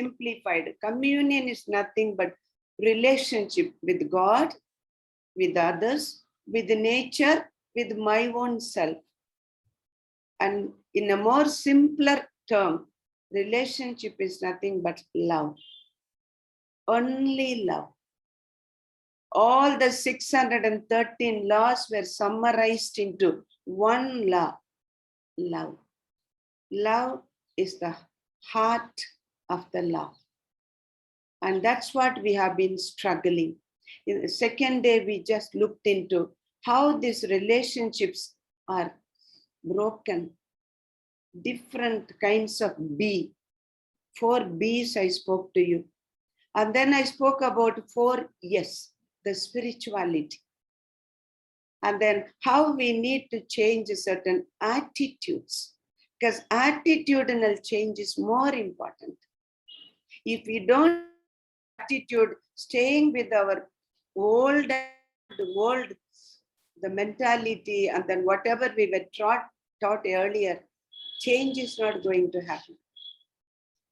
simplified. Communion is nothing but relationship with God, with others, with nature, with my own self. And in a more simpler term, relationship is nothing but love. Only love. All the 613 laws were summarized into one law, love. Love is the heart of the law. And that's what we have been struggling. In the second day, we just looked into how these relationships are broken. Different kinds of B. 4 B's I spoke to you. And then I spoke about 4 Yes, the spirituality. And then how we need to change certain attitudes. Because attitudinal change is more important. If we don't attitude, staying with our old, the mentality, and then whatever we were taught earlier, change is not going to happen.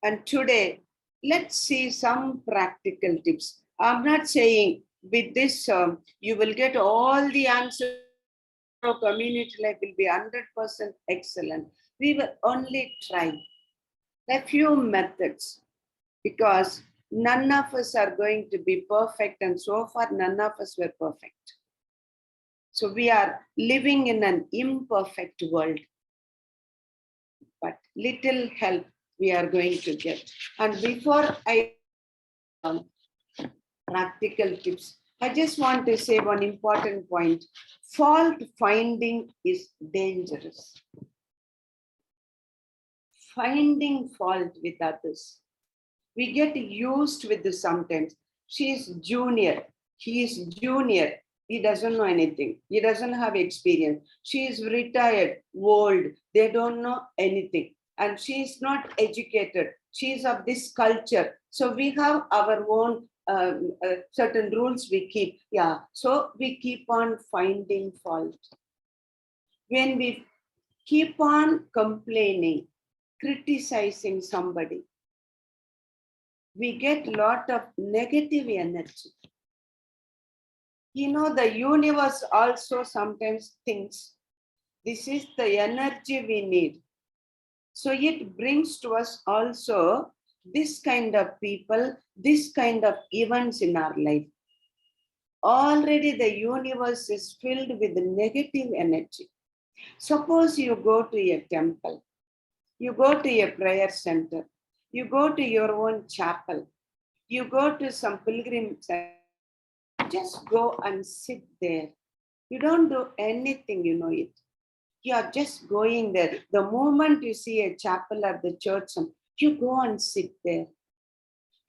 And today, let's see some practical tips. I'm not saying with this, you will get all the answers. Community life will be 100% excellent. We will only try a few methods, because none of us are going to be perfect, and so far none of us were perfect. So we are living in an imperfect world, but little help we are going to get. And before I practical tips, I just want to say one important point. Fault finding is dangerous. Finding fault with others. We get used with this sometimes. She is junior. He is junior. He doesn't know anything. He doesn't have experience. She is retired, old. They don't know anything. And she is not educated. She is of this culture. So we have our own certain rules we keep. Yeah. So we keep on finding fault. When we keep on complaining, criticizing somebody, we get a lot of negative energy. You know, the universe also sometimes thinks this is the energy we need. So it brings to us also this kind of people, this kind of events in our life. Already the universe is filled with negative energy. Suppose you go to a temple, you go to a prayer center, you go to your own chapel, you go to some pilgrim center, just go and sit there. You don't do anything, you know it. You are just going there. The moment you see a chapel at the church, you go and sit there.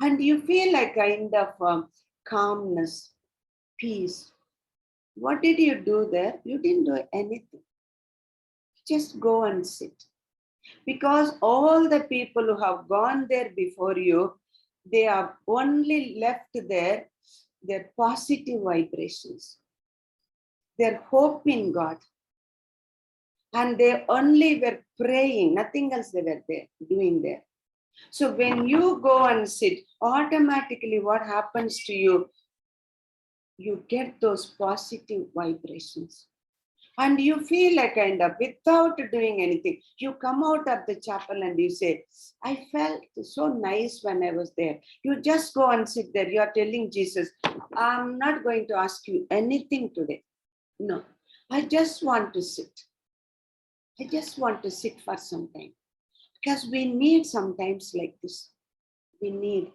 And you feel a kind of calmness, peace. What did you do there? You didn't do anything. Just go and sit. Because all the people who have gone there before you, they are only left there, their positive vibrations, their hope in God. And they only were praying, nothing else they were there, doing there. So when you go and sit, automatically what happens to you? You get those positive vibrations. And you feel a kind of, without doing anything, you come out of the chapel and you say, I felt so nice when I was there. You just go and sit there. You are telling Jesus, I'm not going to ask you anything today. No, I just want to sit. I just want to sit for some time. Because we need sometimes like this. We need,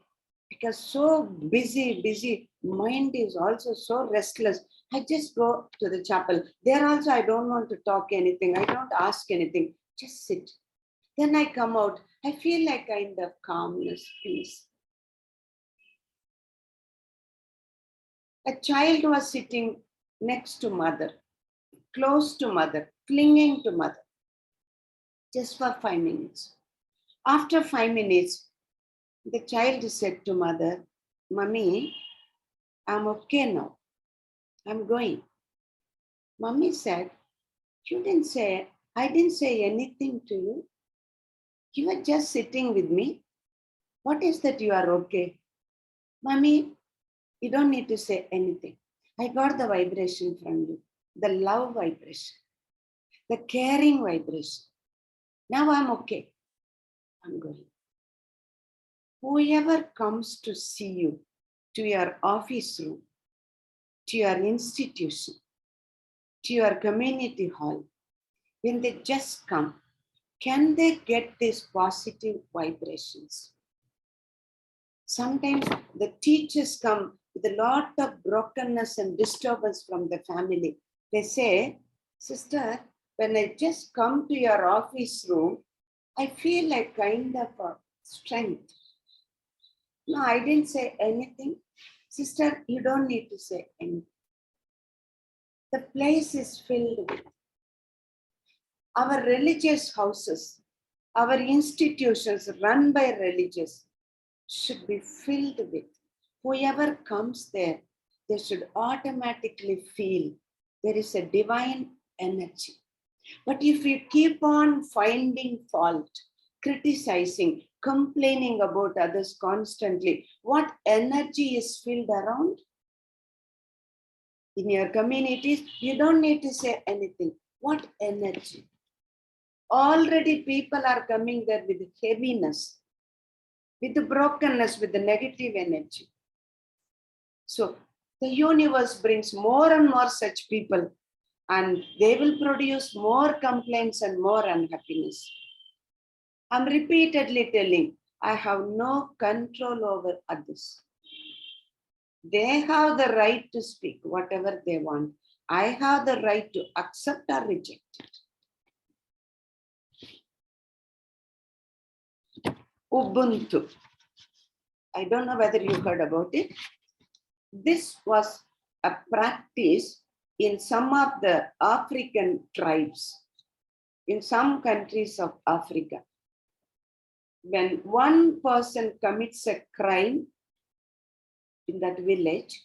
because so busy, mind is also so restless. I just go to the chapel. There also, I don't want to talk anything. I don't ask anything. Just sit. Then I come out. I feel like kind of calmness, peace. A child was sitting next to mother, close to mother, clinging to mother, just for 5 minutes. After 5 minutes, the child said to mother, Mommy, I'm okay now. I'm going. Mommy said, I didn't say anything to you. You were just sitting with me. What is that you are okay? Mommy, you don't need to say anything. I got the vibration from you, the love vibration, the caring vibration. Now I'm okay. I'm going. Whoever comes to see you, to your office room, to your institution, to your community hall, when they just come, can they get these positive vibrations? Sometimes the teachers come with a lot of brokenness and disturbance from the family. They say, sister, when I just come to your office room, I feel like kind of a strength. No, I didn't say anything. Sister, you don't need to say anything. The place is filled with our religious houses, our institutions run by religious should be filled with. Whoever comes there, they should automatically feel there is a divine energy. But if you keep on finding fault, criticizing, complaining about others constantly, what energy is filled around? In your communities, you don't need to say anything. What energy? Already people are coming there with heaviness, with the brokenness, with the negative energy. So the universe brings more and more such people, and they will produce more complaints and more unhappiness. I'm repeatedly telling, I have no control over others. They have the right to speak whatever they want. I have the right to accept or reject it. Ubuntu. I don't know whether you heard about it. This was a practice in some of the African tribes, in some countries of Africa. When one person commits a crime in that village,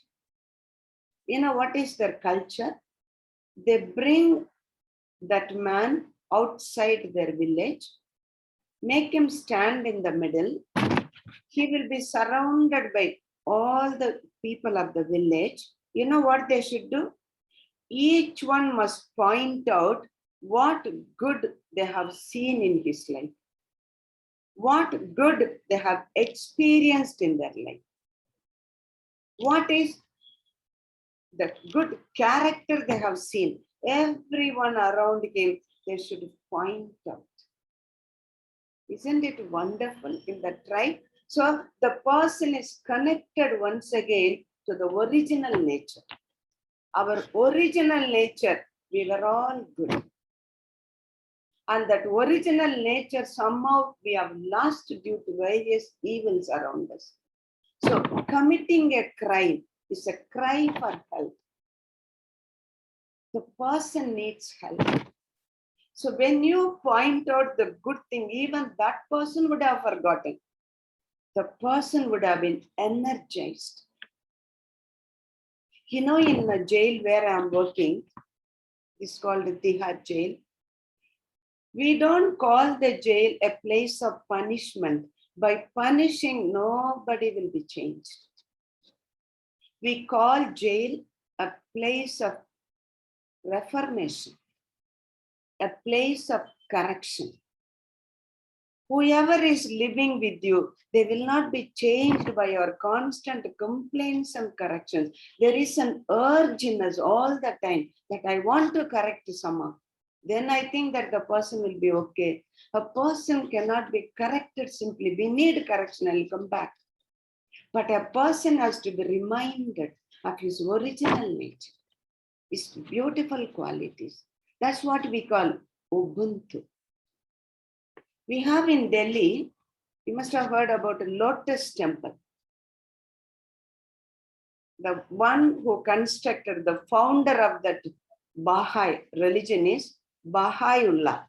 you know what is their culture? They bring that man outside their village, make him stand in the middle. He will be surrounded by all the people of the village. You know what they should do? Each one must point out what good they have seen in his life, what good they have experienced in their life, what is the good character they have seen. Everyone around him, they should point out. Isn't it wonderful in the tribe? So the person is connected once again to the original nature. Our original nature, we were all good. And that original nature somehow we have lost due to various evils around us. So committing a crime is a cry for help. The person needs help. So when you point out the good thing, even that person would have forgotten. The person would have been energized. You know, in the jail where I'm working, it's called the Tihar jail. We don't call the jail a place of punishment. By punishing, nobody will be changed. We call jail a place of reformation, a place of correction. Whoever is living with you, they will not be changed by your constant complaints and corrections. There is an urge in us all the time that I want to correct someone. Then I think that the person will be okay. A person cannot be corrected simply. We need correction, I'll come back. But a person has to be reminded of his original nature, his beautiful qualities. That's what we call Ubuntu. We have in Delhi, you must have heard about a Lotus Temple. The one who constructed, the founder of that Baha'i religion is Baha'u'llah.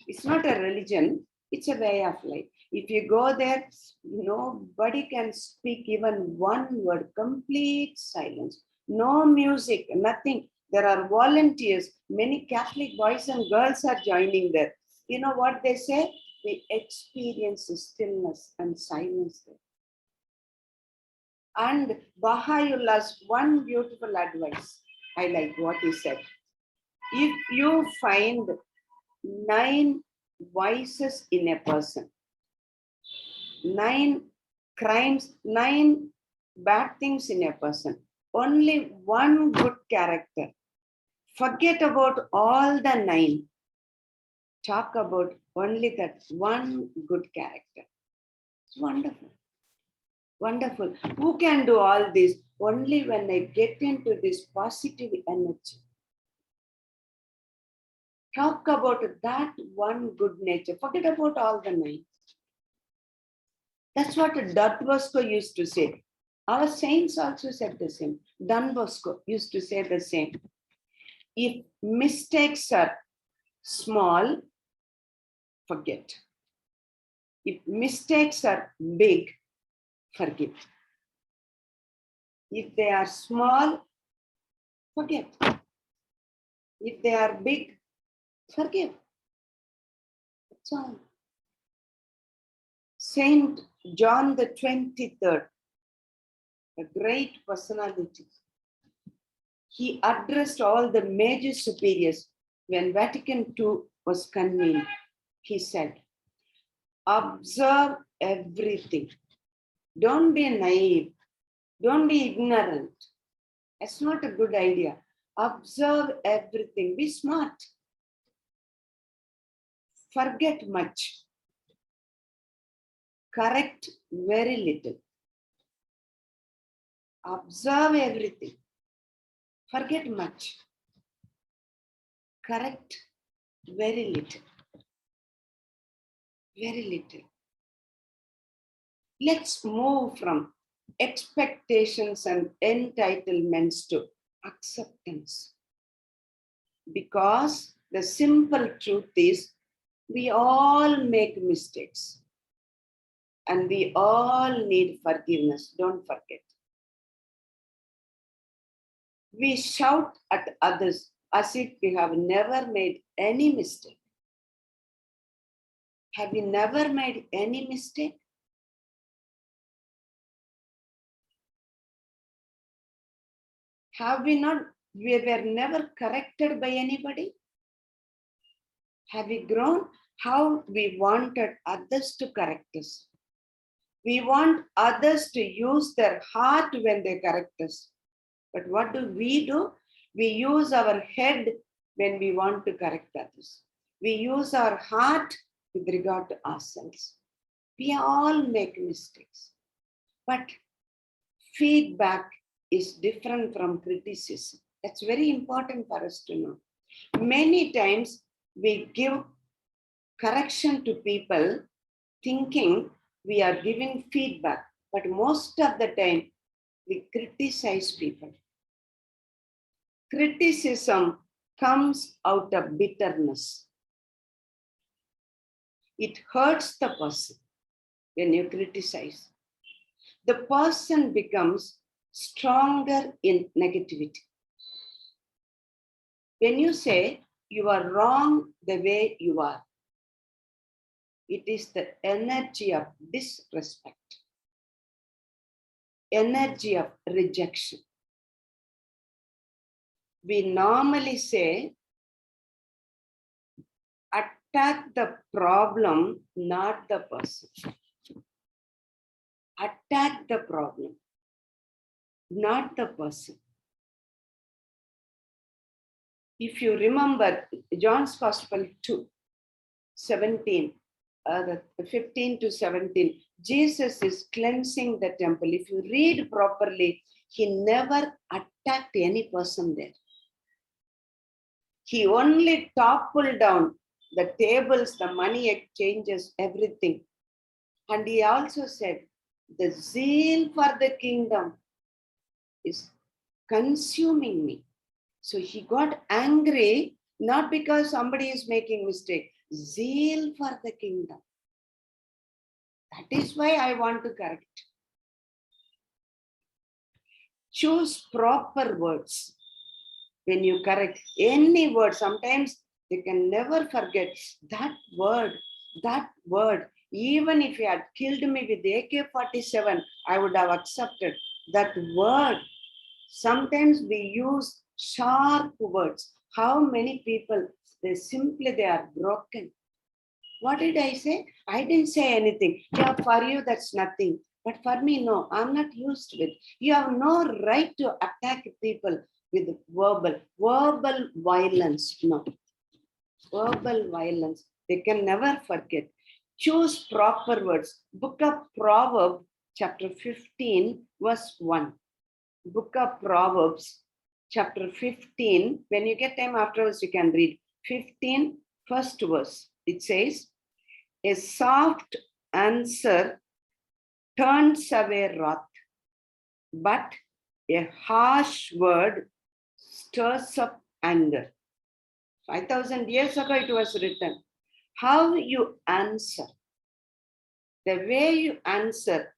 It's not a religion, it's a way of life. If you go there, nobody can speak even one word, complete silence. No music, nothing. There are volunteers. Many Catholic boys and girls are joining there. You know what they say? We experience stillness and silence there. And Baha'u'llah's one beautiful advice, I like what he said. If you find 9 vices in a person, 9 crimes, 9 bad things in a person, only one good character. Forget about all the 9. Talk about only that one good character. It's wonderful. Wonderful. Who can do all this? Only when I get into this positive energy. Talk about that one good nature. Forget about all the 9. That's what Don Bosco used to say. Our saints also said the same. Don Bosco used to say the same. If mistakes are small, forget. If mistakes are big, forgive. If they are small, forget. If they are big, forgive. That's all. Saint John the 23rd, a great personality. He addressed all the major superiors when Vatican II was convened. He said, observe everything. Don't be naive. Don't be ignorant. That's not a good idea. Observe everything. Be smart. Forget much. Correct very little. Observe everything. Forget much. Correct very little. Very little. Let's move from expectations and entitlements to acceptance. Because the simple truth is, we all make mistakes. And we all need forgiveness. Don't forget. We shout at others as if we have never made any mistake. Have you never made any mistake? We were never corrected by anybody? Have we grown? How we wanted others to correct us. We want others to use their heart when they correct us. But what do? We use our head when we want to correct others. We use our heart with regard to ourselves. We all make mistakes. But feedback is different from criticism. That's very important for us to know. Many times we give correction to people thinking we are giving feedback, but most of the time we criticize people. Criticism comes out of bitterness. It hurts the person when you criticize. The person becomes stronger in negativity. When you say you are wrong the way you are, it is the energy of disrespect, energy of rejection. We normally say, attack the problem, not the person. Attack the problem, not the person. If you remember John's Gospel 2:17, 15 to 17, Jesus is cleansing the temple. If you read properly, he never attacked any person there. He only toppled down the tables, the money exchanges, everything. And he also said, the zeal for the kingdom is consuming me. So he got angry, not because somebody is making mistake, zeal for the kingdom. That is why I want to correct. Choose proper words when you correct any word. Sometimes They can never forget that word, that word. Even if he had killed me with AK-47, I would have accepted that word. Sometimes we use sharp words. How many people, they are broken. What did I say? I didn't say anything. Yeah, for you, that's nothing. But for me, no, I'm not used with. You have no right to attack people with verbal violence. No, verbal violence. They can never forget. Choose proper words. Book of Proverbs, chapter 15, verse 1. Book of Proverbs, chapter 15. When you get time afterwards, you can read 15, first verse. It says, a soft answer turns away wrath, but a harsh word stirs up anger. 5,000 years ago, it was written. How you answer, the way you answer,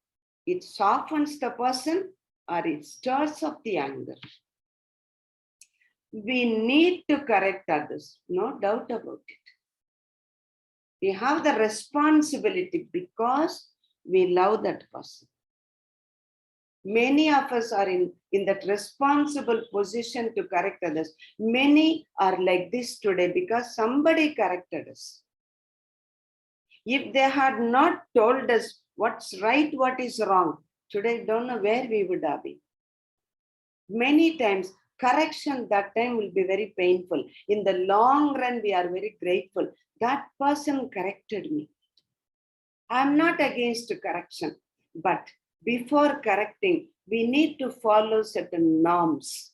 it softens the person or it stirs up the anger. We need to correct others, no doubt about it. We have the responsibility because we love that person. Many of us are in that responsible position to correct others. Many are like this today because somebody corrected us. If they had not told us what's right, what is wrong, today don't know where we would have been. Many times, correction that time will be very painful. In the long run, we are very grateful. That person corrected me. I'm not against correction, but before correcting, we need to follow certain norms.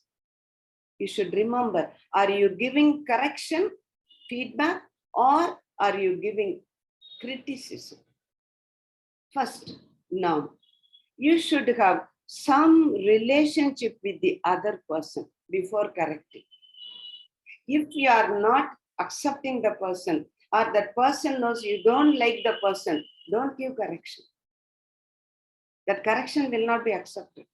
You should remember, are you giving correction, feedback, or are you giving criticism? First, norm. You should have some relationship with the other person before correcting. If you are not accepting the person, or that person knows you don't like the person, don't give correction. That correction will not be accepted.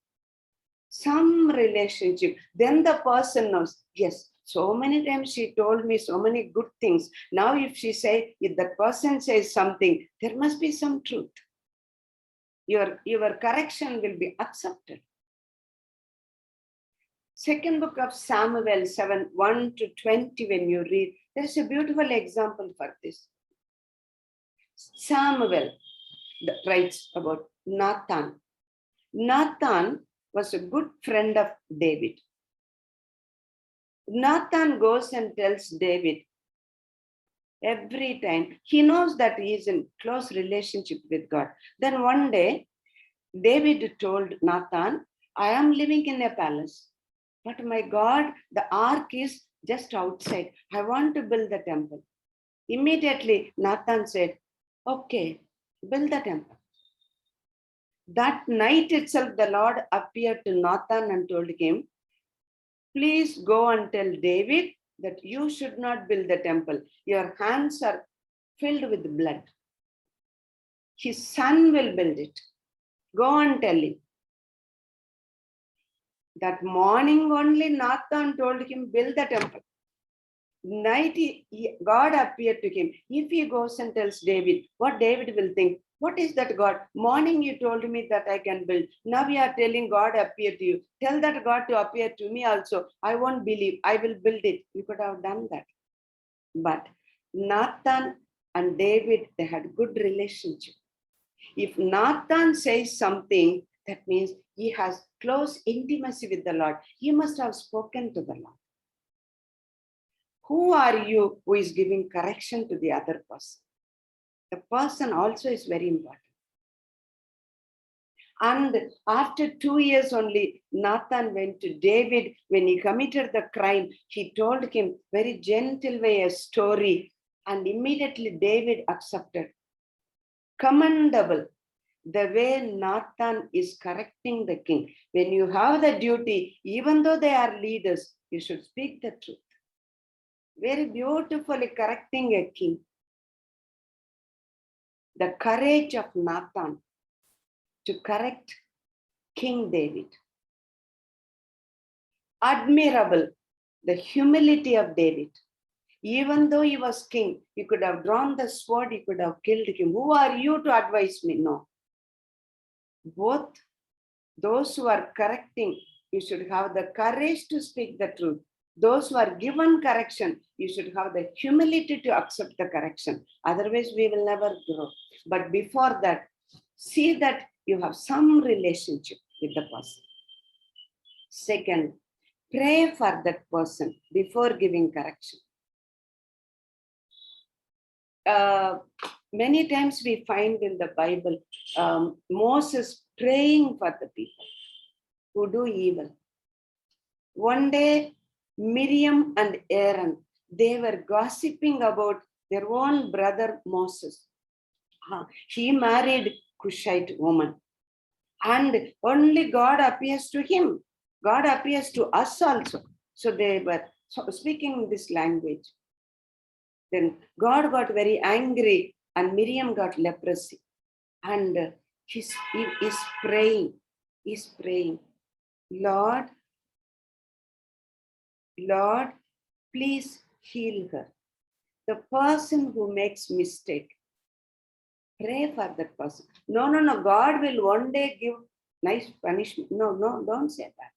Some relationship, then the person knows, yes, so many times she told me so many good things. Now if that person says something, there must be some truth. Your correction will be accepted. Second book of Samuel 7, 1 to 20, when you read, there's a beautiful example for this. Samuel writes about Nathan. Nathan was a good friend of David. Nathan goes and tells David every time. He knows that he is in close relationship with God. Then one day, David told Nathan, I am living in a palace, but my God, the ark is just outside. I want to build the temple. Immediately, Nathan said, okay, build the temple. That night itself, the Lord appeared to Nathan and told him, please go and tell David that you should not build the temple. Your hands are filled with blood. His son will build it. Go and tell him. That morning only Nathan told him, build the temple. Night, God appeared to him. If he goes and tells David, what David will think? What is that God? Morning you told me that I can build. Now you are telling God appeared to you. Tell that God to appear to me also. I won't believe. I will build it. You could have done that. But Nathan and David, they had good relationship. If Nathan says something, that means he has close intimacy with the Lord. He must have spoken to the Lord. Who are you who is giving correction to the other person? The person also is very important. And after 2 years only, Nathan went to David. When he committed the crime, he told him very gentle way a story. And immediately David accepted. Commendable. The way Nathan is correcting the king. When you have the duty, even though they are leaders, you should speak the truth. Very beautifully correcting a king. The courage of Nathan to correct King David. Admirable, the humility of David. Even though he was king, he could have drawn the sword, he could have killed him. Who are you to advise me? No. Both those who are correcting, you should have the courage to speak the truth. Those who are given correction, you should have the humility to accept the correction. Otherwise, we will never grow. But before that, see that you have some relationship with the person. Second, pray for that person before giving correction. Many times we find in the Bible Moses praying for the people who do evil. One day, Miriam and Aaron, they were gossiping about their own brother Moses. He married Cushite woman. And only God appears to him. God appears to us also. So they were speaking this language. Then God got very angry and Miriam got leprosy. And he is praying. He's praying, Lord, please heal her. The person who makes mistake, pray for that person. No, God will one day give nice punishment. No, don't say that.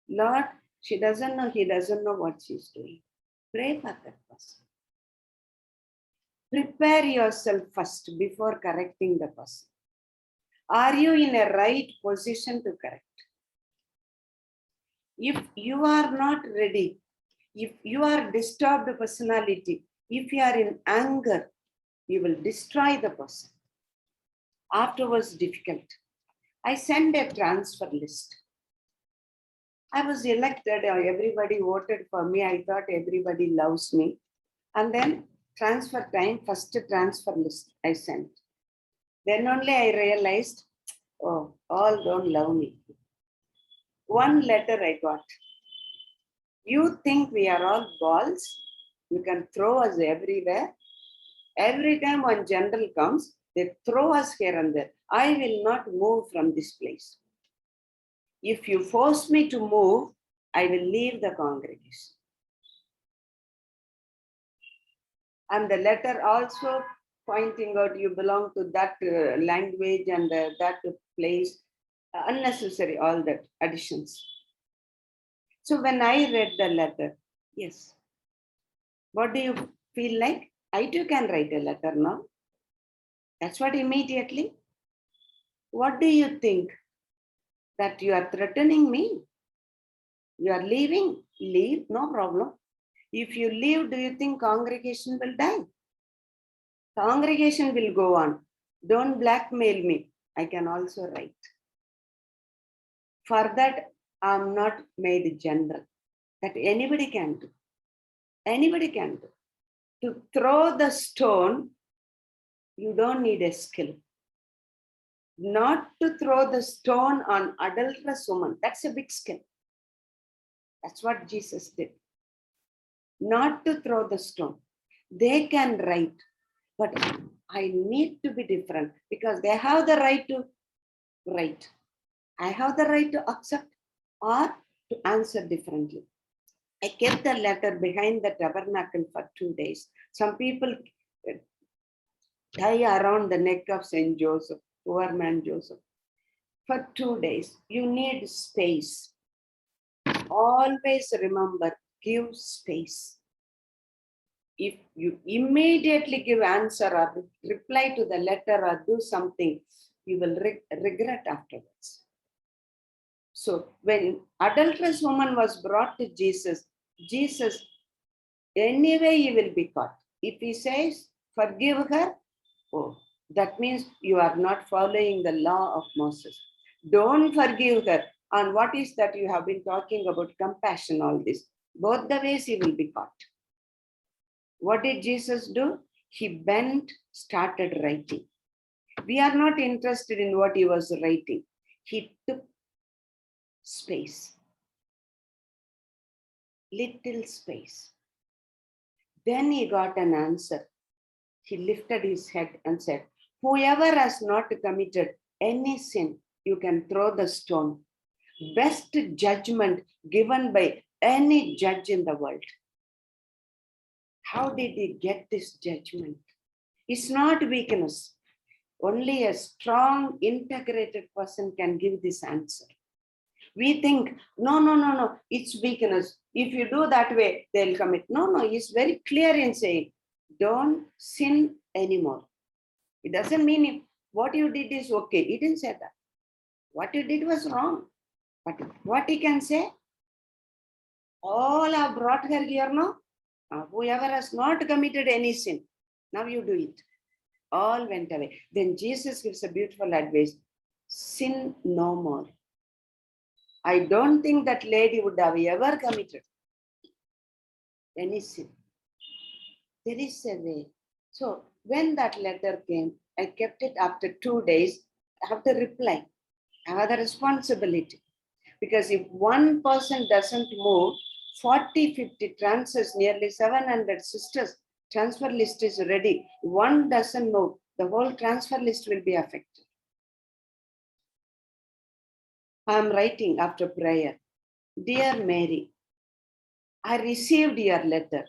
Lord, she doesn't know, he doesn't know what she's doing. Pray for that person. Prepare yourself first before correcting the person. Are you in a right position to correct? If you are not ready, if you are disturbed personality, if you are in anger, you will destroy the person. Afterwards, difficult. I sent a transfer list. I was elected, everybody voted for me. I thought everybody loves me. And then transfer time, first transfer list I sent. Then only I realized, oh, all don't love me. One letter I got. You think we are all balls? You can throw us everywhere. Every time one general comes, they throw us here and there. I will not move from this place. If you force me to move, I will leave the congregation. And the letter also pointing out you belong to that language and that place. Unnecessary, all that additions. So when I read the letter, yes. What do you feel like? I too can write a letter now. That's what immediately. What do you think? That you are threatening me? You are leaving? Leave, no problem. If you leave, do you think congregation will die? Congregation will go on. Don't blackmail me. I can also write. For that, I'm not made general. That anybody can do. Anybody can do. To throw the stone, you don't need a skill. Not to throw the stone on adulterous woman, that's a big skill. That's what Jesus did. Not to throw the stone. They can write, but I need to be different because they have the right to write. I have the right to accept or to answer differently. I kept the letter behind the tabernacle for 2 days. Some people tie around the neck of Saint Joseph, poor man Joseph. For 2 days, you need space. Always remember, give space. If you immediately give answer or reply to the letter or do something, you will regret afterwards. So when adulterous woman was brought to Jesus, anyway he will be caught. If he says, forgive her, oh, that means you are not following the law of Moses. Don't forgive her. And what is that you have been talking about? Compassion, all this. Both the ways he will be caught. What did Jesus do? He bent, started writing. We are not interested in what he was writing. He took space. Little space. Then he got an answer. He lifted his head and said, whoever has not committed any sin, you can throw the stone. Best judgment given by any judge in the world. How did he get this judgment? It's not weakness. Only a strong, integrated person can give this answer. We think, no, it's weakness. If you do that way, they'll commit. No, he's very clear in saying, don't sin anymore. It doesn't mean if what you did is okay. He didn't say that. What you did was wrong. But what he can say, all have brought her here now. Whoever has not committed any sin, now you do it. All went away. Then Jesus gives a beautiful advice. Sin no more. I don't think that lady would have ever committed any sin. There is a way. So when that letter came, I kept it. After 2 days. I have to reply. I have the responsibility. Because if one person doesn't move, 40, 50 transfers, nearly 700 sisters, transfer list is ready. One doesn't move, the whole transfer list will be affected. I'm writing after prayer. Dear Mary, I received your letter.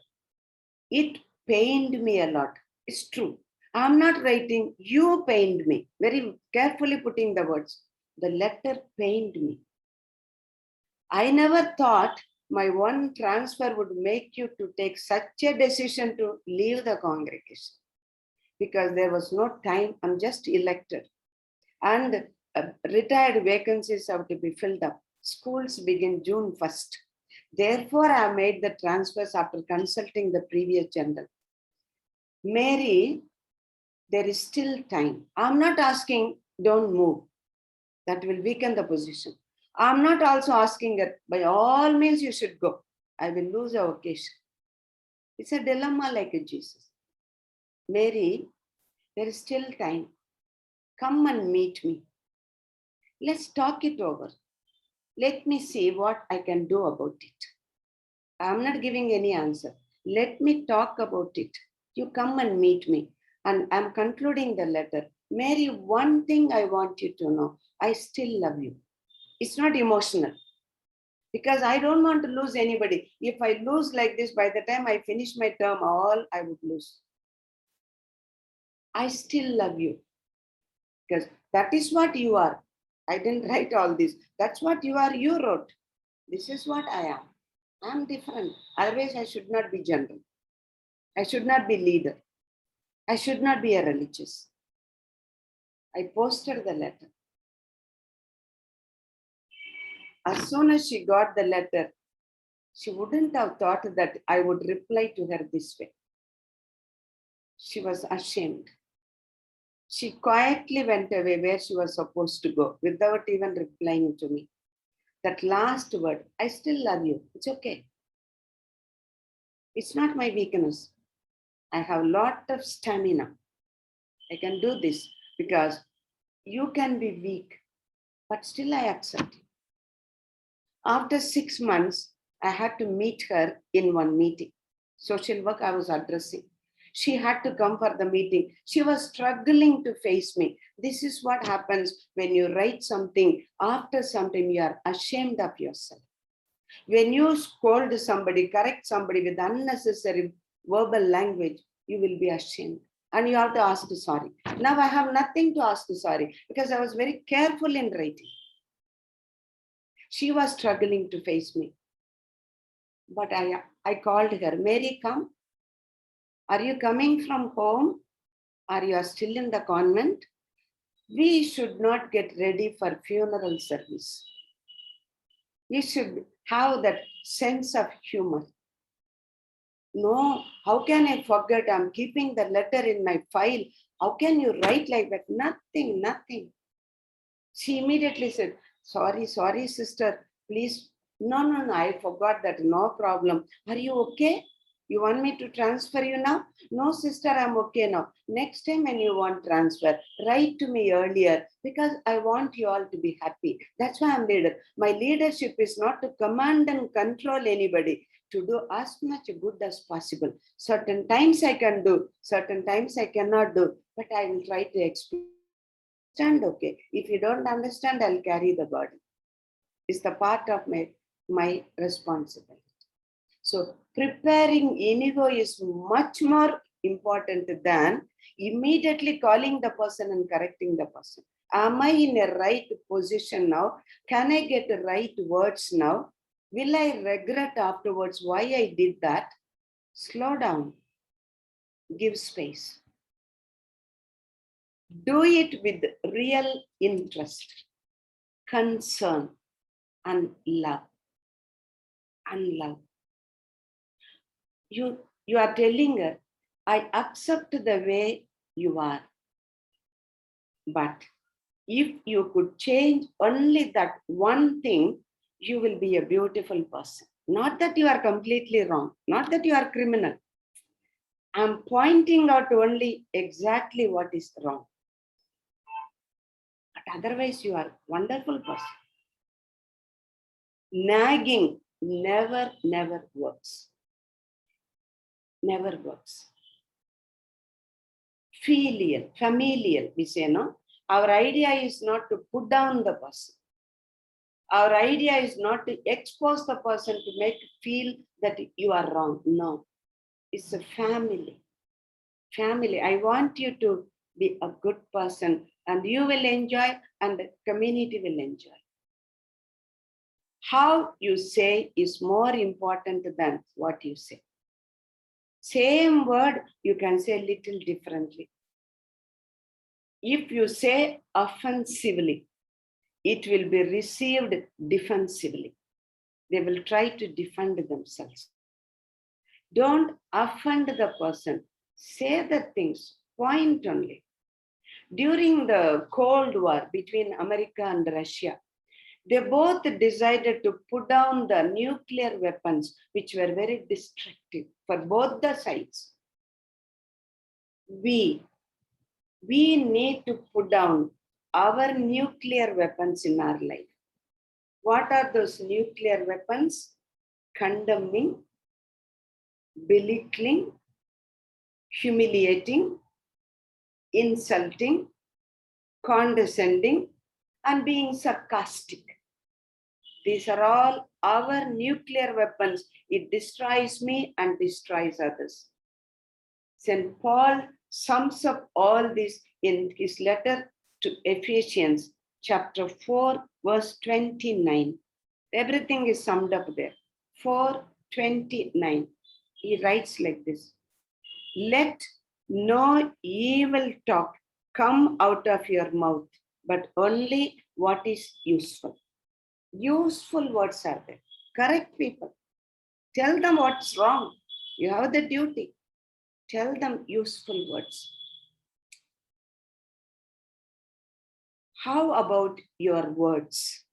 It pained me a lot. It's true. I'm not writing, you pained me. Very carefully putting the words. The letter pained me. I never thought my one transfer would make you to take such a decision to leave the congregation. Because there was no time, I'm just elected. And retired vacancies have to be filled up. Schools begin June 1st. Therefore, I have made the transfers after consulting the previous general. Mary, there is still time. I'm not asking, don't move. That will weaken the position. I'm not also asking that by all means you should go. I will lose a vocation. It's a dilemma like a Jesus. Mary, there is still time. Come and meet me. Let's talk it over. Let me see what I can do about it. I'm not giving any answer. Let me talk about it. You come and meet me. And I'm concluding the letter. Mary, one thing I want you to know. I still love you. It's not emotional. Because I don't want to lose anybody. If I lose like this, by the time I finish my term, all I would lose. I still love you. Because that is what you are. I didn't write all this. That's what you are. You wrote. This is what I am. I'm different. Otherwise, I should not be general. I should not be leader. I should not be a religious. I posted the letter. As soon as she got the letter, she wouldn't have thought that I would reply to her this way. She was ashamed. She quietly went away where she was supposed to go without even replying to me. That last word, I still love you. It's okay. It's not my weakness. I have a lot of stamina. I can do this because you can be weak, but still I accept you. After 6 months, I had to meet her in one meeting. Social work I was addressing. She had to come for the meeting. She was struggling to face me. This is what happens when you write something. After some time, you are ashamed of yourself. When you scold somebody, correct somebody with unnecessary verbal language, you will be ashamed. And you have to ask sorry. Now I have nothing to ask sorry because I was very careful in writing. She was struggling to face me. But I called her, Mary, come. Are you coming from home? Are you still in the convent? We should not get ready for funeral service. We should have that sense of humor. No, how can I forget? I'm keeping the letter in my file. How can you write like that? Nothing. She immediately said, sorry, sister, please. No, I forgot that. No problem. Are you okay? You want me to transfer you now? No, sister, I'm okay now. Next time when you want transfer, write to me earlier because I want you all to be happy. That's why I'm leader. My leadership is not to command and control anybody, to do as much good as possible. Certain times I can do, certain times I cannot do, but I will try to explain. Okay. If you don't understand, I'll carry the burden. It's the part of my responsibility. So So preparing Inigo is much more important than immediately calling the person and correcting the person. Am I in a right position now? Can I get the right words now? Will I regret afterwards why I did that? Slow down. Give space. Do it with real interest, concern, and love. And love. You are telling her, I accept the way you are. But if you could change only that one thing, you will be a beautiful person. Not that you are completely wrong, not that you are criminal. I'm pointing out only exactly what is wrong. But otherwise, you are a wonderful person. Nagging never works. Never works. Familial, we say, no? Our idea is not to put down the person. Our idea is not to expose the person to make you feel that you are wrong. No, it's a family. Family. I want you to be a good person and you will enjoy and the community will enjoy. How you say is more important than what you say. Same word, you can say a little differently. If you say offensively, it will be received defensively. They will try to defend themselves. Don't offend the person. Say the things, point only. During the Cold War between America and Russia, they both decided to put down the nuclear weapons, which were very destructive for both the sides. We need to put down our nuclear weapons in our life. What are those nuclear weapons? Condemning, belittling, humiliating, insulting, condescending, and being sarcastic. These are all our nuclear weapons. It destroys me and destroys others. St. Paul sums up all this in his letter to Ephesians, chapter 4, verse 29. Everything is summed up there. 4:29. He writes like this. Let no evil talk come out of your mouth, but only what is useful. Useful words are there. Correct people. Tell them what's wrong. You have the duty. Tell them useful words. How about your words?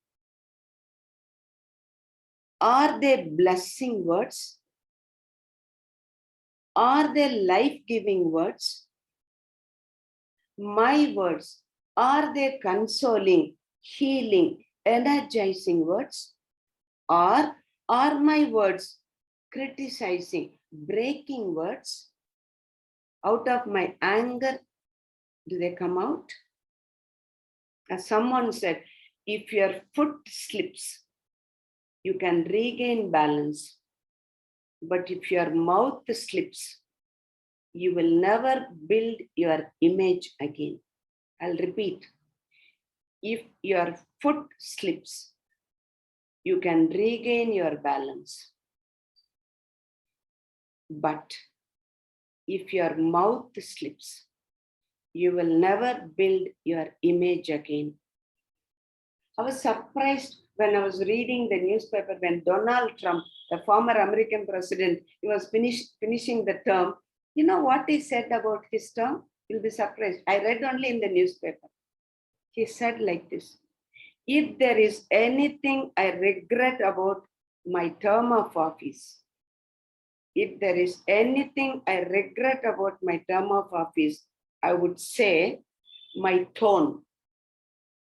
Are they blessing words? Are they life-giving words? My words, are they consoling, healing, energizing words? Or are my words criticizing, breaking words? Out of my anger, do they come out? As someone said, if your foot slips, you can regain balance. But if your mouth slips, you will never build your image again. I'll repeat. If your foot slips, you can regain your balance. But if your mouth slips, you will never build your image again. I was surprised when I was reading the newspaper when Donald Trump, the former American president, he was finishing the term. You know what he said about his term? You'll be surprised. I read only in the newspaper. He said like this. If there is anything I regret about my term of office, if there is anything I regret about my term of office, I would say my tone.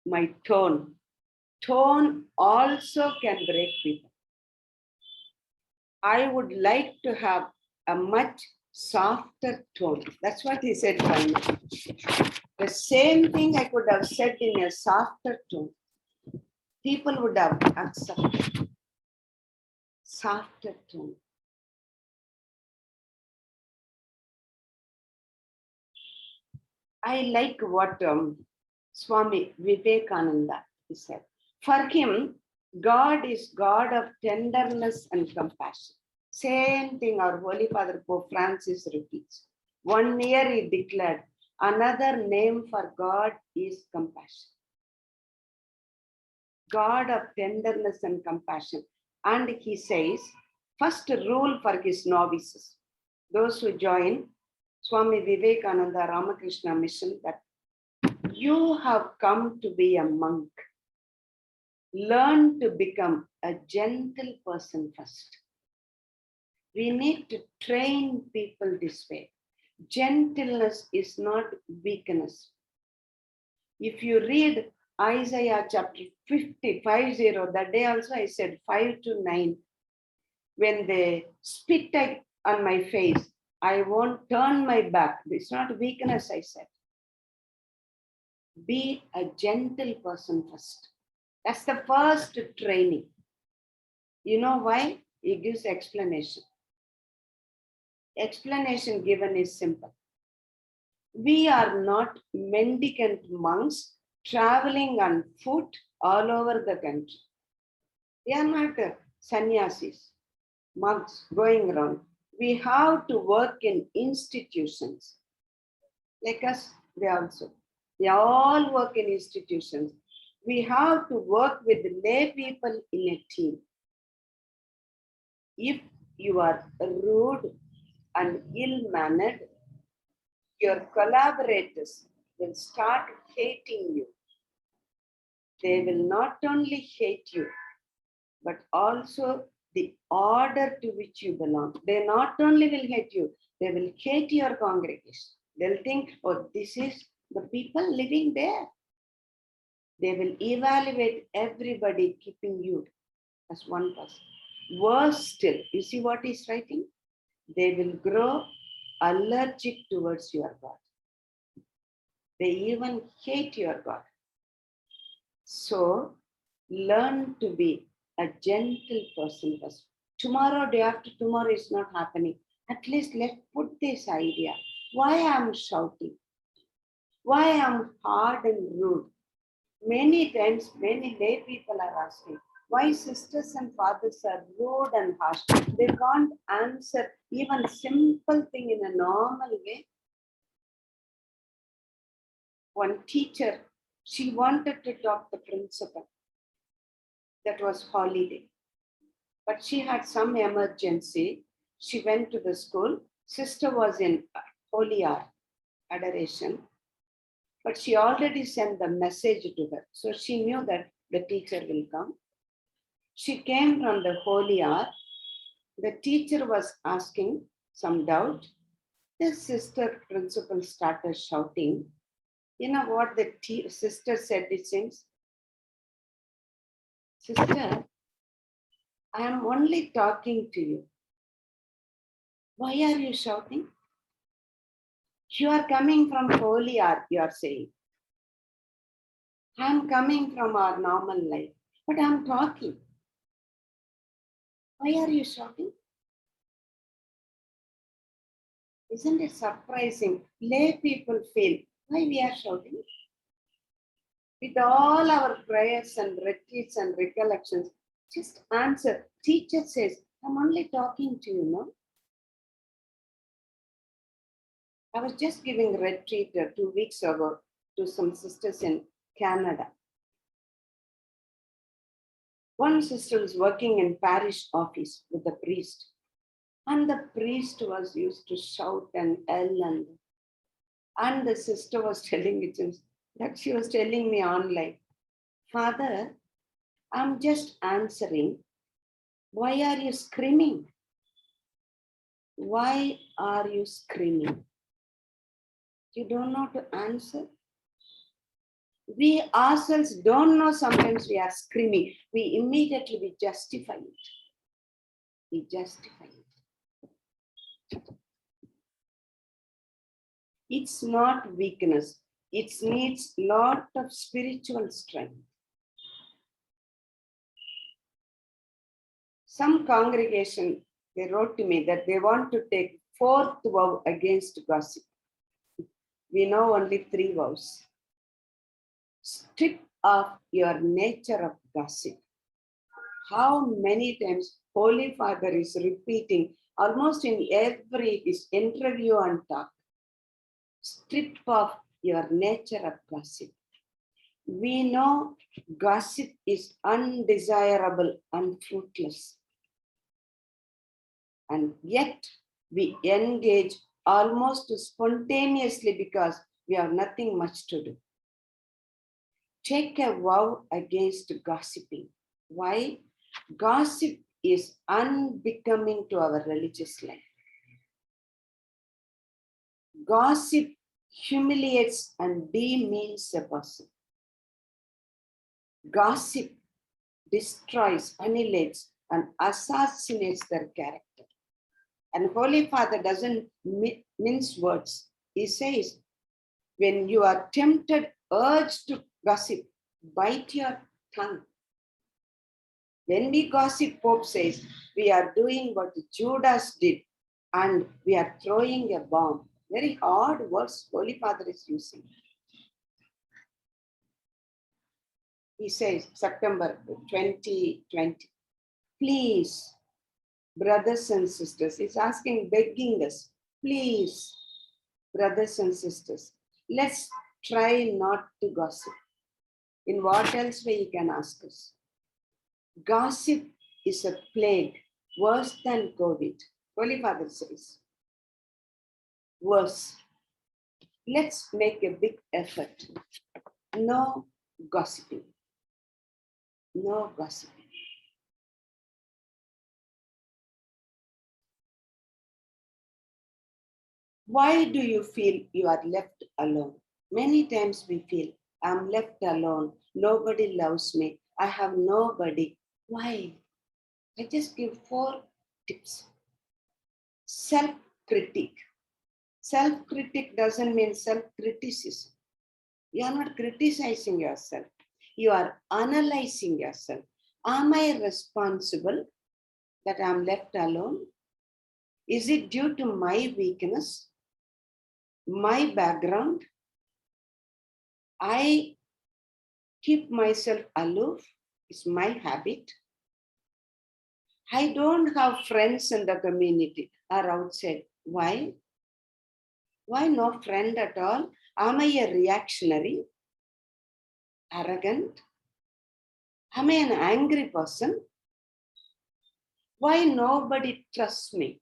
My tone. Tone also can break people. I would like to have a much softer tone. That's what he said finally. The same thing I could have said in a softer tone. People would have accepted. Softer tone. I like what Swami Vivekananda said. For him, God is God of tenderness and compassion. Same thing our Holy Father Pope Francis repeats. 1 year he declared, another name for God is compassion. God of tenderness and compassion. And he says, first rule for his novices, those who join Swami Vivekananda Ramakrishna mission, that you have come to be a monk. Learn to become a gentle person first. We need to train people this way. Gentleness is not weakness. If you read Isaiah chapter 50, that day also I said 5 to 9, when they spit on my face, I won't turn my back. It's not weakness, I said. Be a gentle person first. That's the first training. You know why? He gives explanation. Explanation given is simple. We are not mendicant monks traveling on foot all over the country. We are not sannyasis, monks going around. We have to work in institutions. Like us, they all work in institutions. We have to work with lay people in a team. If you are rude and ill-mannered, your collaborators will start hating you. They will not only hate you, but also the order to which you belong. They not only will hate you, they will hate your congregation. They'll think, oh, this is the people living there. They will evaluate everybody, keeping you as one person. Worse still, you see what he's writing? They will grow allergic towards your God. They even hate your God. So learn to be a gentle person first. Tomorrow, day after tomorrow is not happening. At least let's put this idea. Why I'm shouting? Why I'm hard and rude? Many times, many lay people are asking, why sisters and fathers are rude and harsh? They can't answer even simple thing in a normal way. One teacher, she wanted to talk to the principal. That was holiday. But she had some emergency. She went to the school. Sister was in holy hour, adoration. But she already sent the message to her. So she knew that the teacher will come. She came from the holy hour. The teacher was asking some doubt. The sister principal started shouting. You know what the sister said, it seems? Sister, I am only talking to you. Why are you shouting? You are coming from holy hour, you are saying. I am coming from our normal life, but I am talking. Why are you shouting? Isn't it surprising? Lay people feel, why we are shouting? With all our prayers and retreats and recollections, just answer. Teacher says, I'm only talking to you, no? I was just giving retreat 2 weeks ago to some sisters in Canada. One sister was working in parish office with the priest. And the priest was used to shout and yell, and the sister was telling it that she was telling me online, Father, I'm just answering. Why are you screaming? Why are you screaming? You don't know to answer. We ourselves don't know, sometimes we are screaming. We immediately justify it. We justify it. It's not weakness. It needs a lot of spiritual strength. Some congregation, they wrote to me that they want to take 4th vow against gossip. We know only 3 vows. Strip off your nature of gossip. How many times Holy Father is repeating almost in every his interview and talk. Strip off your nature of gossip. We know gossip is undesirable and fruitless. And yet we engage almost spontaneously because we have nothing much to do. Take a vow against gossiping. Why? Gossip is unbecoming to our religious life. Gossip humiliates and demeans a person. Gossip destroys, annihilates, and assassinates their character. And Holy Father doesn't mince words. He says, when you are tempted, urged to gossip, bite your tongue. When we gossip, Pope says, we are doing what Judas did, and we are throwing a bomb. Very hard words Holy Father is using. He says, September 2020, please, brothers and sisters, he's asking, begging us, please, brothers and sisters, let's try not to gossip. In what else way he can ask us? Gossip is a plague worse than COVID. Holy Father says, worse. Let's make a big effort. No gossiping. No gossiping. Why do you feel you are left alone? Many times we feel, I'm left alone. Nobody loves me. I have nobody. Why? I just give 4 tips. Self-critique. Self-critique doesn't mean self-criticism. You are not criticizing yourself. You are analyzing yourself. Am I responsible that I'm left alone? Is it due to my weakness? My background? I keep myself aloof. It's my habit. I don't have friends in the community or outside. Why? Why no friend at all? Am I a reactionary? Arrogant? Am I an angry person? Why nobody trusts me?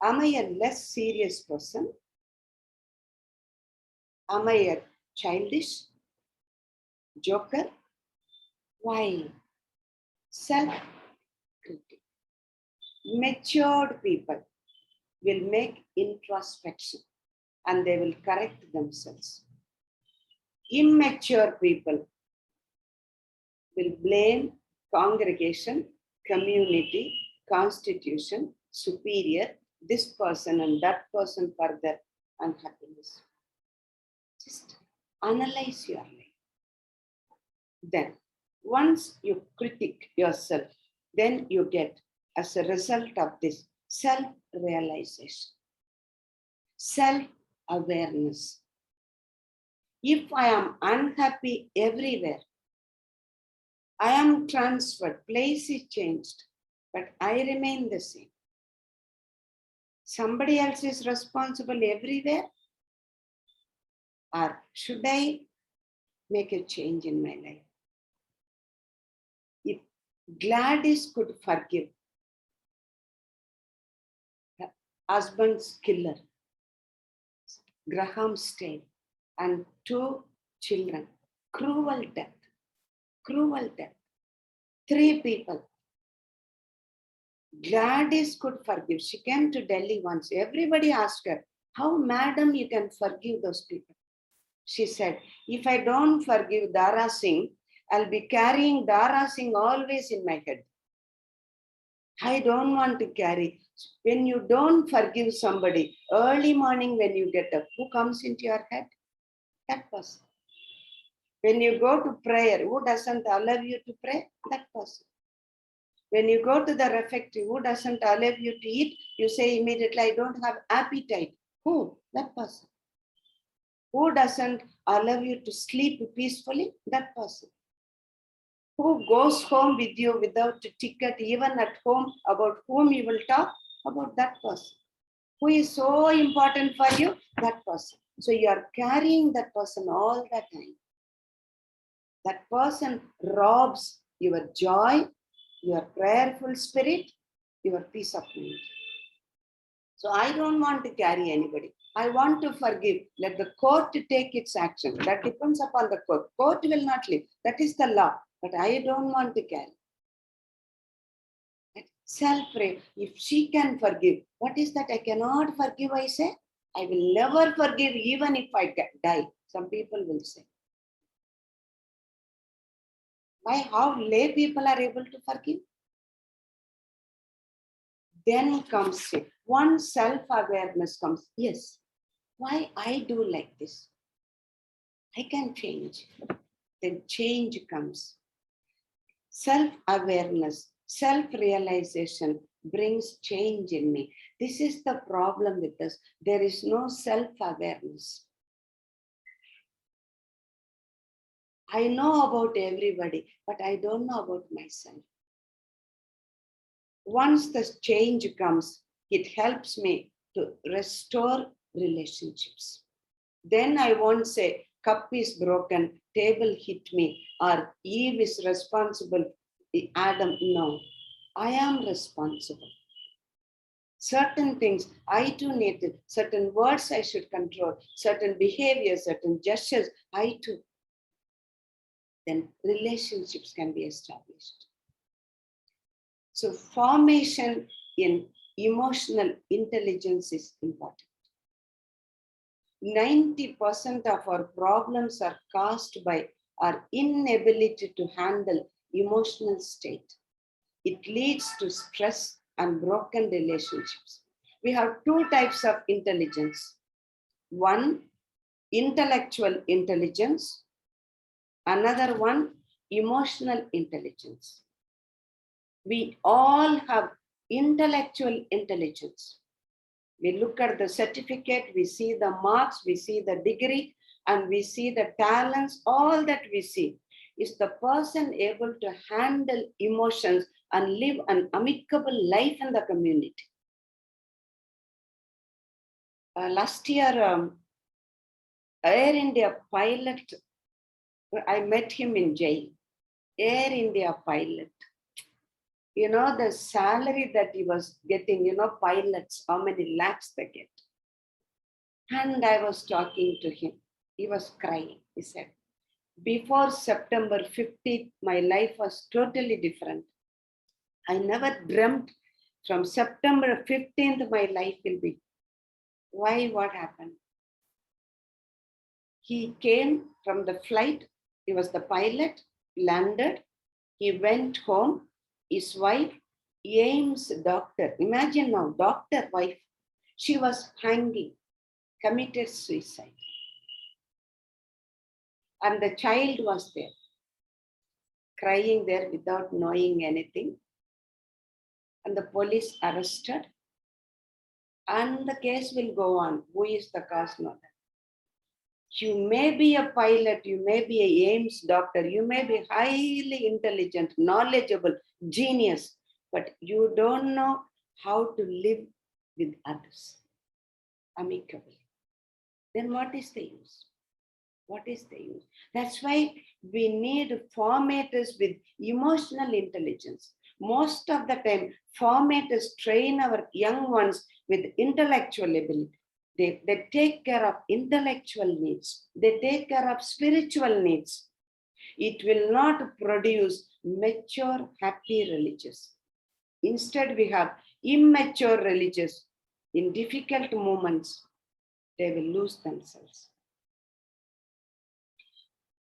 Am I a less serious person? Am I a childish joker? Why? Self-critique. Matured people will make introspection and they will correct themselves. Immature people will blame congregation, community, constitution, superior, this person and that person for their unhappiness. Just analyze your life. Then, once you critique yourself, then you get, as a result of this, self-realization, self-awareness. If I am unhappy everywhere, I am transferred, place is changed, but I remain the same. Somebody else is responsible everywhere? Or should I make a change in my life? If Gladys could forgive her husband's killer, Graham Stein, and 2 children, cruel death, 3 people. Gladys could forgive. She came to Delhi once. Everybody asked her, how, madam, you can forgive those people? She said, if I don't forgive Dara Singh, I'll be carrying Dara Singh always in my head. I don't want to carry. When you don't forgive somebody, early morning when you get up, who comes into your head? That person. When you go to prayer, who doesn't allow you to pray? That person. When you go to the refectory, who doesn't allow you to eat? You say immediately, I don't have appetite. Who? That person. Who doesn't allow you to sleep peacefully? That person. Who goes home with you without a ticket, even at home, about whom you will talk? About that person. Who is so important for you? That person. So you are carrying that person all the time. That person robs your joy, your prayerful spirit, your peace of mind. So I don't want to carry anybody. I want to forgive. Let the court take its action. That depends upon the court. Court will not leave. That is the law. But I don't want to carry. Self-pray. If she can forgive, what is that I cannot forgive, I say? I will never forgive even if I die. Some people will say. Why? How lay people are able to forgive? Then comes it. Once self-awareness comes, yes, why I do like this? I can change. Then change comes. Self-awareness, self-realization brings change in me. This is the problem with us. There is no self-awareness. I know about everybody, but I don't know about myself. Once the change comes, it helps me to restore relationships. Then I won't say, cup is broken, table hit me, or Eve is responsible, Adam. No, I am responsible. Certain things I too need to, certain words I should control, certain behaviors, certain gestures, I too. Then relationships can be established. So formation in emotional intelligence is important. 90% of our problems are caused by our inability to handle emotional state. It leads to stress and broken relationships. We have two types of intelligence. One, intellectual intelligence. Another one, emotional intelligence. We all have intellectual intelligence. We look at the certificate, we see the marks, we see the degree, and we see the talents. All that we see is the person able to handle emotions and live an amicable life in the community. Last year, Air India pilot, I met him in jail. Air India pilot. You know, the salary that he was getting, you know, pilots, how many lakhs they get. And I was talking to him. He was crying. He said, before September 15th, my life was totally different. I never dreamt from September 15th, my life will be. Why? What happened? He came from the flight. He was the pilot, landed. He went home. His wife, Ames doctor. Imagine now, doctor wife. She was hanging, committed suicide. And the child was there, crying there without knowing anything. And the police arrested. And the case will go on. Who is the cause? Not that. You may be a pilot, you may be a Ames doctor, you may be highly intelligent, knowledgeable, genius, but you don't know how to live with others amicably. Then what is the use? What is the use? That's why we need formators with emotional intelligence. Most of the time, formators train our young ones with intellectual ability. They take care of intellectual needs. They take care of spiritual needs. It will not produce mature, happy religious. Instead, we have immature religious. In difficult moments, they will lose themselves.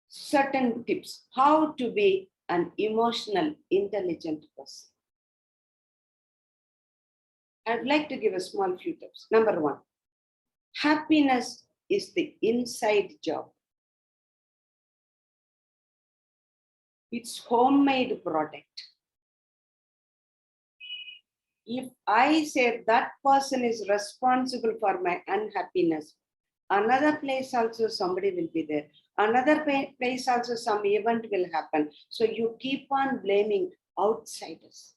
Certain tips, how to be an emotional, intelligent person. I'd like to give a small few tips. Number one, happiness is the inside job. It's homemade product. If I say that person is responsible for my unhappiness, Another place also somebody will be there. Another place also some event will happen. So you keep on blaming outsiders.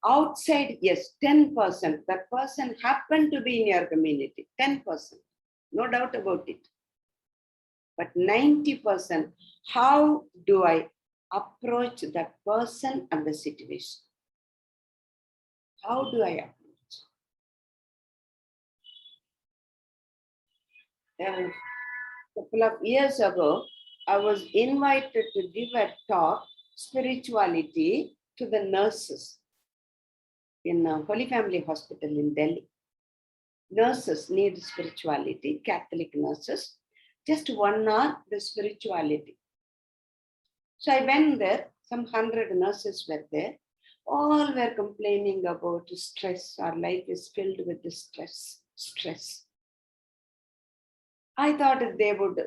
Outside, yes, 10%. That person happened to be in your community, 10%. No doubt about it. But 90%, how do I approach that person and the situation? How do I approach? A couple of years ago, I was invited to give a talk, spirituality, to the nurses in Holy Family Hospital in Delhi. Nurses need spirituality, Catholic nurses. Just 1 hour, the spirituality. So I went there, some 100 nurses were there. All were complaining about stress. Our life is filled with stress. I thought they would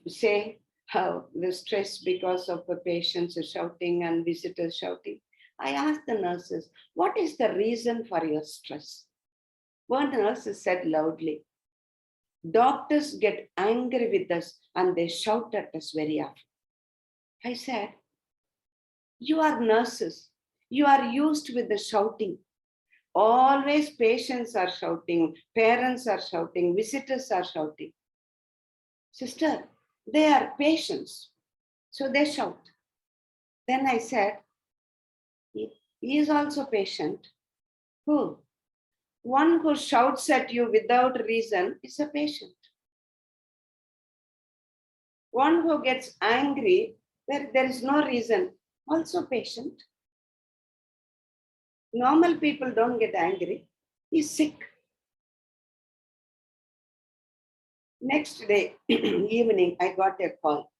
say how the stress because of the patients shouting and visitors shouting. I asked the nurses, what is the reason for your stress? One nurse said loudly, doctors get angry with us and they shout at us very often. I said, you are nurses. You are used with the shouting. Always patients are shouting, parents are shouting, visitors are shouting. Sister, they are patients, so they shout. Then I said, he is also patient. Who? One who shouts at you without reason is a patient. One who gets angry where there is no reason, also patient. Normal people don't get angry. He's sick. Next day, evening, I got a call.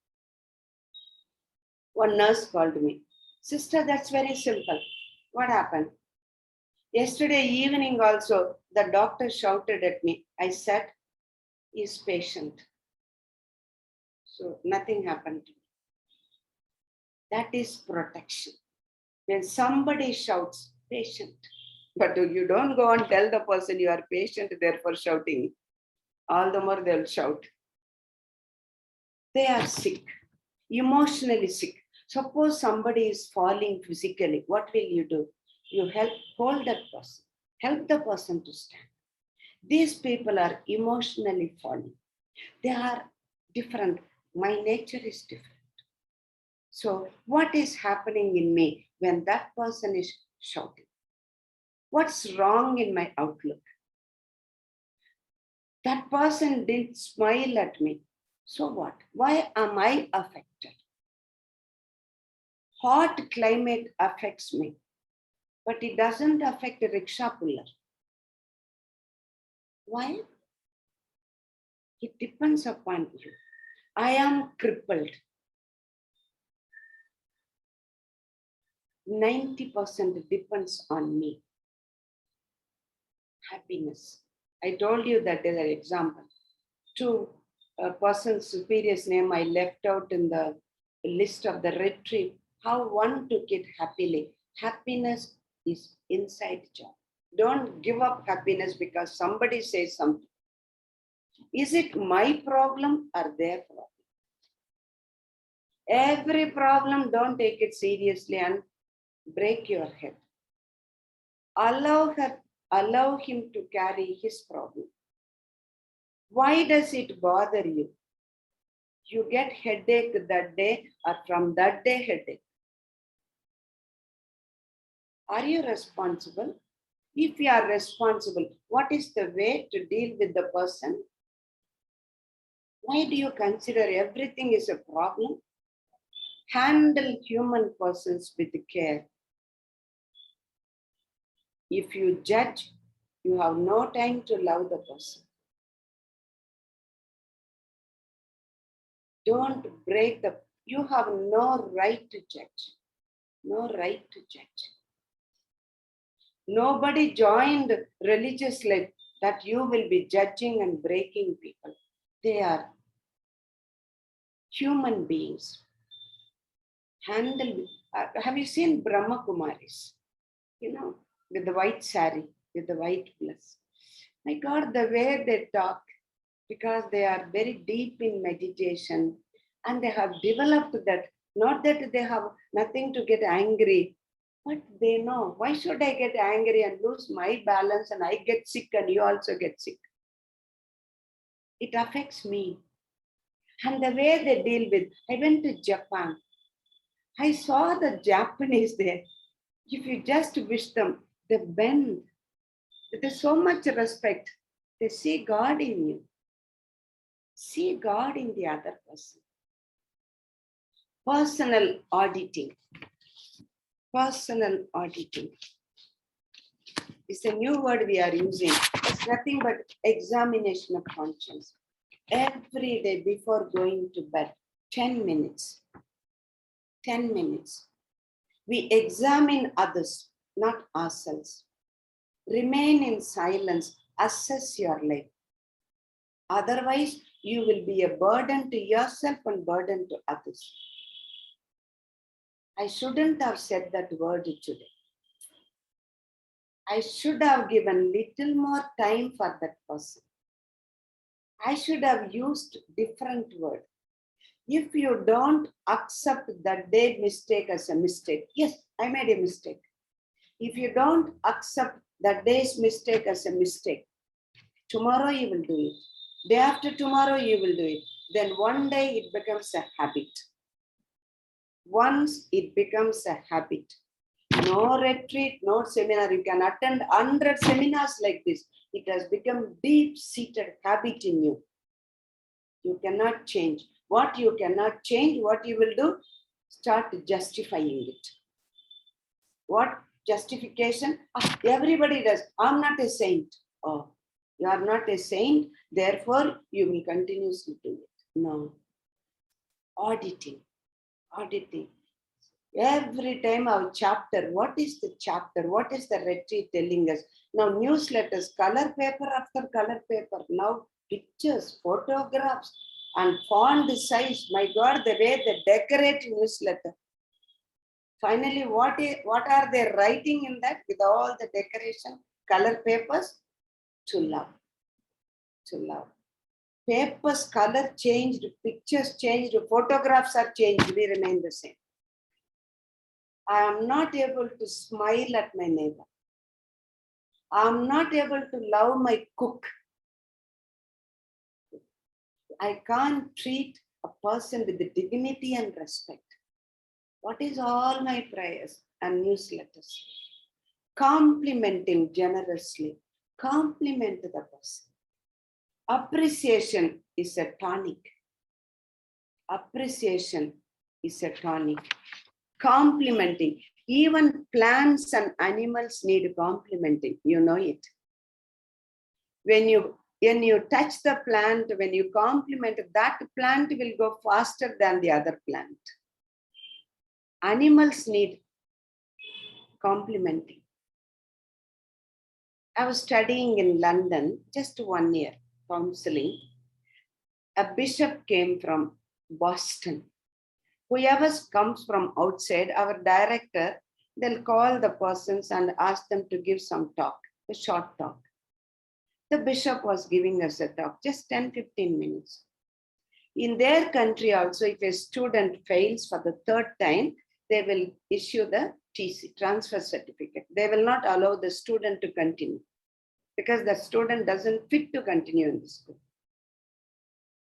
One nurse called me. Sister, that's very simple. What happened? Yesterday evening also, the doctor shouted at me. I said, he's patient. So nothing happened to me. That is protection. When somebody shouts, patient. But you don't go and tell the person you are patient, therefore shouting. All the more they'll shout. They are sick, emotionally sick. Suppose somebody is falling physically, what will you do? You hold that person, help the person to stand. These people are emotionally falling. They are different. My nature is different. So what is happening in me when that person is shouting? What's wrong in my outlook? That person didn't smile at me. So what? Why am I affected? Hot climate affects me, but it doesn't affect a rickshaw puller. Why? It depends upon you. I am crippled. 90% depends on me. Happiness. I told you that as an example. Two person's superior's name I left out in the list of the retreat. How one took it happily. Happiness is inside job. Don't give up happiness because somebody says something. Is it my problem or their problem? Every problem, don't take it seriously and break your head. Allow him to carry his problem. Why does it bother you? You get headache that day or from that day headache. Are you responsible? If you are responsible, what is the way to deal with the person? Why do you consider everything is a problem? Handle human persons with care. If you judge, you have no time to love the person. Don't break you have no right to judge. No right to judge. Nobody joined religious life that you will be judging and breaking people. They are human beings. Have you seen Brahma Kumaris? With the white sari, with the white blouse. My God, the way they talk, because they are very deep in meditation and they have developed that. Not that they have nothing to get angry, but they know, why should I get angry and lose my balance and I get sick and you also get sick? It affects me. And the way they deal with, I went to Japan. I saw the Japanese there. If you just wish them, they bend. There's so much respect. They see God in you. See God in the other person. Personal auditing. Personal auditing. It's a new word we are using. It's nothing but examination of conscience. Every day before going to bed, 10 minutes. 10 minutes. We examine others, not ourselves. Remain in silence. Assess your life. Otherwise, you will be a burden to yourself and burden to others. I shouldn't have said that word today. I should have given little more time for that person. I should have used different word. If you don't accept that day mistake as a mistake, yes, I made a mistake. If you don't accept that day's mistake as a mistake, tomorrow you will do it. Day after tomorrow you will do it. Then one day it becomes a habit. Once it becomes a habit, no retreat, no seminar, you can attend 100 seminars like this. It has become deep-seated habit in you. You cannot change. What you cannot change, what you will do? Start justifying it. What justification? Everybody does. I'm not a saint. Oh, you are not a saint, therefore you will continuously do it. No. Auditing. Auditing. Every time our chapter, what is the chapter? What is the retreat telling us? Now newsletters, color paper after color paper. Now pictures, photographs, and font size. My God, the way they decorate newsletter. Finally, what are they writing in that with all the decoration? Color papers? To love. To love. Papers, color changed, pictures changed, photographs are changed, we remain the same. I am not able to smile at my neighbor. I am not able to love my cook. I can't treat a person with the dignity and respect. What is all my prayers and newsletters? Complimenting generously. Compliment the person. Appreciation is a tonic. Appreciation is a tonic. Complimenting. Even plants and animals need complimenting. You know it. When you touch the plant, when you compliment, that plant will go faster than the other plant. Animals need complimenting. I was studying in London just 1 year, counseling. A bishop came from Boston. Whoever comes from outside, our director, they'll call the persons and ask them to give some talk, a short talk. The bishop was giving us a talk, just 10-15 minutes. In their country also, if a student fails for the 3rd time, they will issue the TC, transfer certificate. They will not allow the student to continue because the student doesn't fit to continue in the school.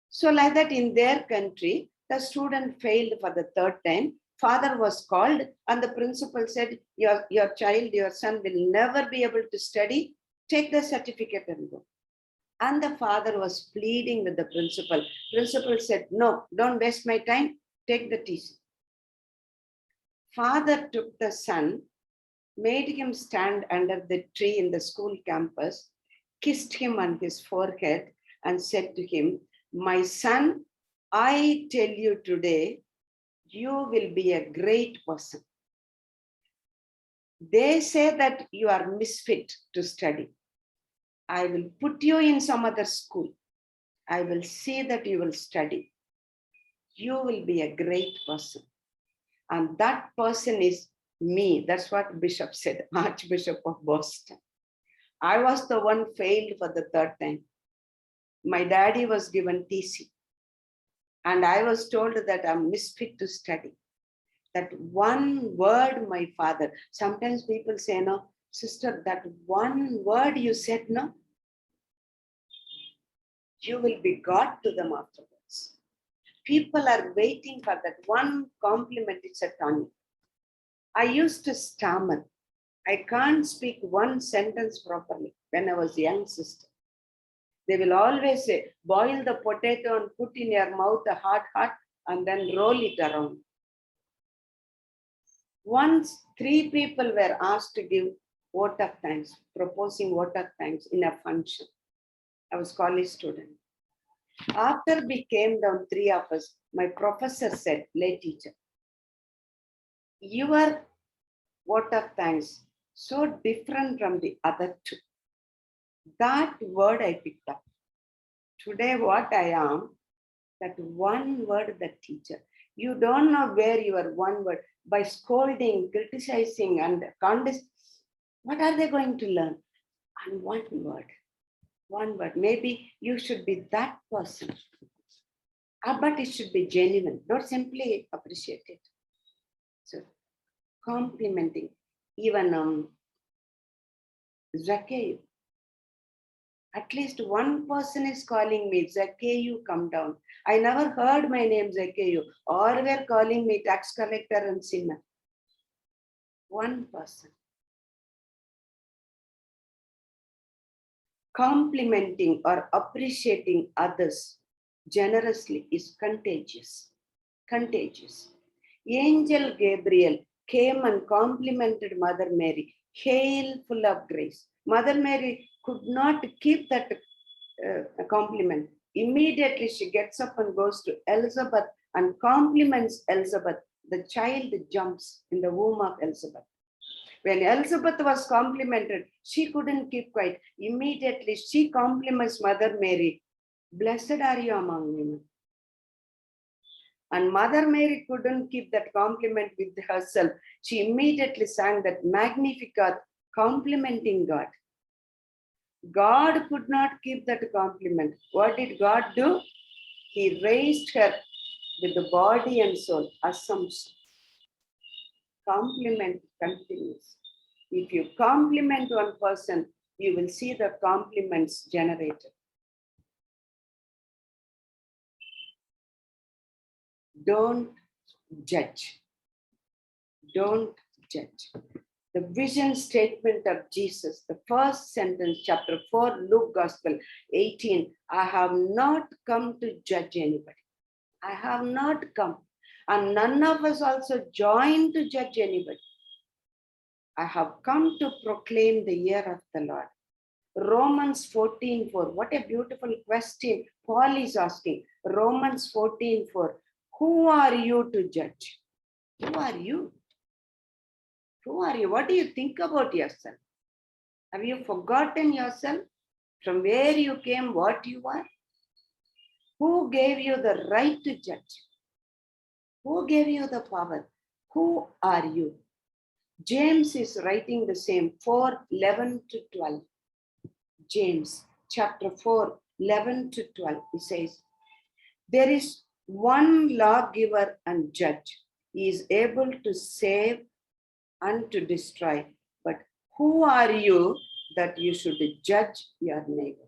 So like that in their country, the student failed for the 3rd time. Father was called and the principal said, your child, your son will never be able to study. Take the certificate and go. And the father was pleading with the principal. Principal said, no, don't waste my time. Take the TC. Father took the son, made him stand under the tree in the school campus, kissed him on his forehead and said to him, my son, I tell you today, you will be a great person. They say that you are misfit to study. I will put you in some other school. I will see that you will study. You will be a great person. And that person is me. That's what Bishop said, Archbishop of Boston. I was the one failed for the 3rd time. My daddy was given TC. And I was told that I'm misfit to study. That one word, my father. Sometimes people say, no, sister, that one word you said, no, you will be God to them afterwards. People are waiting for that one compliment. It's a tonic. I used to stammer. I can't speak one sentence properly when I was a young sister. They will always say, boil the potato and put in your mouth a hot, and then roll it around. Once 3 people were asked to give vote of thanks, proposing vote of thanks in a function. I was college student. After we came down, 3 of us, my professor said, lay teacher, your vote of thanks so different from the other 2. That word I picked up. Today what I am, that one word, the teacher. You don't know where your one word, by scolding, criticizing, and what are they going to learn? And one word. Maybe you should be that person. But it should be genuine. Don't simply appreciate it. So complimenting. Even Zacchaeus. At least one person is calling me, Zacchaeus, come down. I never heard my name Zacchaeus, or were calling me tax collector and sinner. One person. Complimenting or appreciating others generously is contagious. Contagious. Angel Gabriel came and complimented Mother Mary. Hail, full of grace. Mother Mary could not keep that compliment. Immediately she gets up and goes to Elizabeth and compliments Elizabeth. The child jumps in the womb of Elizabeth. When Elizabeth was complimented, she couldn't keep quiet. Immediately she compliments Mother Mary. Blessed are you among women. And Mother Mary couldn't keep that compliment with herself. She immediately sang that Magnificat, complimenting God. God could not keep that compliment. What did God do? He raised her with the body and soul. Assumption. Compliment continues. If you compliment one person, you will see the compliments generated. Don't judge. Don't judge. The vision statement of Jesus, the first sentence, chapter 4, Luke Gospel 18, I have not come to judge anybody. I have not come. And none of us also join to judge anybody. I have come to proclaim the year of the Lord. Romans 14:4. What a beautiful question Paul is asking. Romans 14:4. Who are you to judge? Who are you? Who are you? What do you think about yourself? Have you forgotten yourself? From where you came, what you are? Who gave you the right to judge? Who gave you the power? Who are you? James is writing the same, 4:11-12. James chapter 4:11-12. He says, there is one lawgiver and judge. He is able to save and to destroy. But who are you that you should judge your neighbor?